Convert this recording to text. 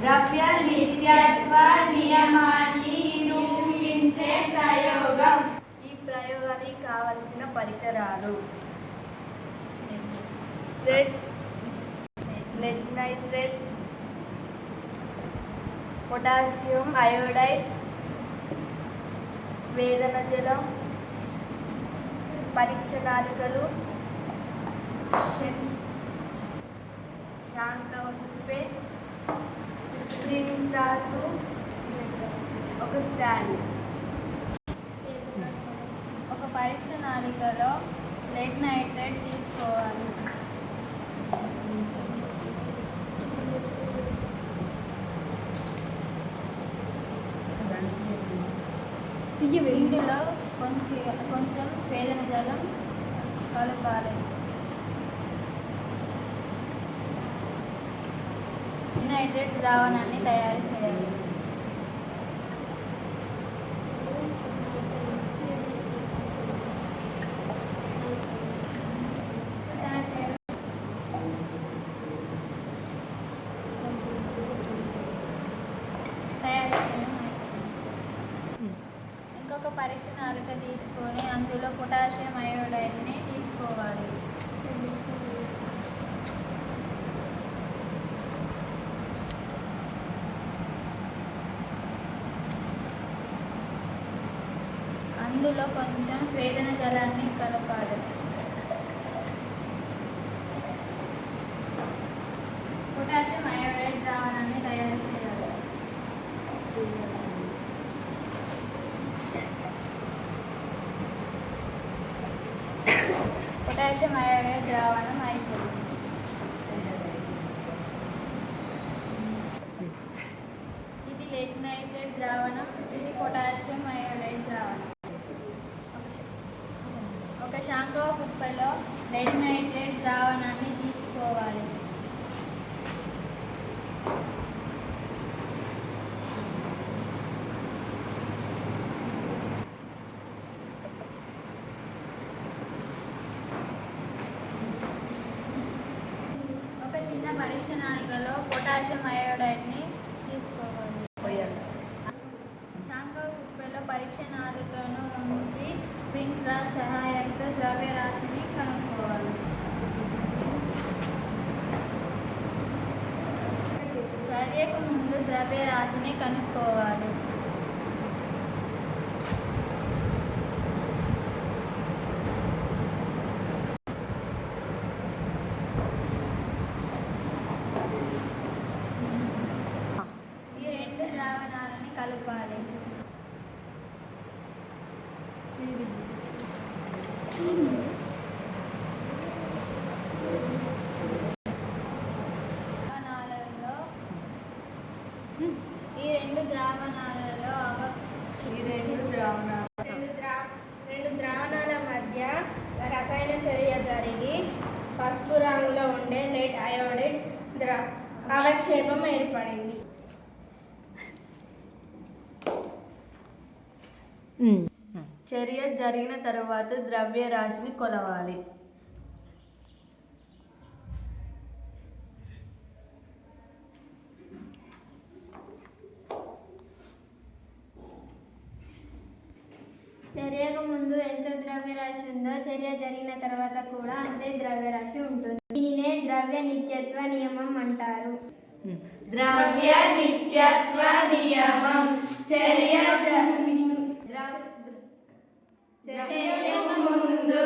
ద్రవ్య నిత్యత్వ నియమాన్ని నిరూపించే ప్రయోగం. ఈ ప్రయోగానికి కావలసిన పరికరాలు: lead nitrate, పొటాషియం అయోడైడ్, స్వేదన జలం, పరీక్ష నాళికలు, శాంత ఉప్పె, స్క్రీనింగ్ గ్లాసు, ఒక స్టాండ్. ఒక పరీక్ష నాళికలో lead nitrate తీసుకోవాలి. ఇందులో కొంచెం స్వేదన జలం కలపాలి. నైట్రేట్ ద్రావణాన్ని తయారు చేయాలి. ఇంకొక పరీక్ష నాళిక తీసుకొని అందులో పొటాషియం అయోడైడ్ని తీసుకోవాలి. అందులో కొంచెం స్వేదన జలాన్ని కలపాలి. పొటాషియం అయోడైడ్ ద్రావణాన్ని తయారు చేయాలి. పొటాషియం అయోడైడ్ ద్రావణం అయిపోయింది. ఇది lead nitrate ద్రావణం, ఇది పొటాషియం అయోడైడ్ ద్రావణం. ఒక శాంకవ కుప్పలో lead nitrate ద్రావణాన్ని తీసుకోవాలి. ఒక చిన్న పరీక్ష నాళికలో పొటాషియం అయోడైడ్ని తీసుకోవాలి. శాంకవ కుప్పలో పరీక్ష నాళికను ఉంచి స్ప్రింక్లర్ సహాయంతో ద్రవ్యరాశిని కనుక్కోవాలి. చర్యకు ముందు ద్రవ్యరాశిని కనుక్కోవాలి. ఈ రెండు ద్రావణాలని కలపాలి. ఈ రెండు ద్రావణాల మధ్య రసాయన చర్య జరిగి పసుపు రంగులో ఉండే lead iodide అవక్షేపం ఏర్పడింది. చర్య జరిగిన తరువాత ద్రవ్యరాశిని కొలవాలి. చర్యకు ముందు ఎంత ద్రవ్యరాశి ఉందో చర్య జరిగిన తర్వాత కూడా అంతే ద్రవ్యరాశి ఉంటుంది. దీనినే ద్రవ్య నిత్యత్వ నియమం అంటారు. ద్రవ్య నిత్యత్వ నియమం చర్యకు ముందు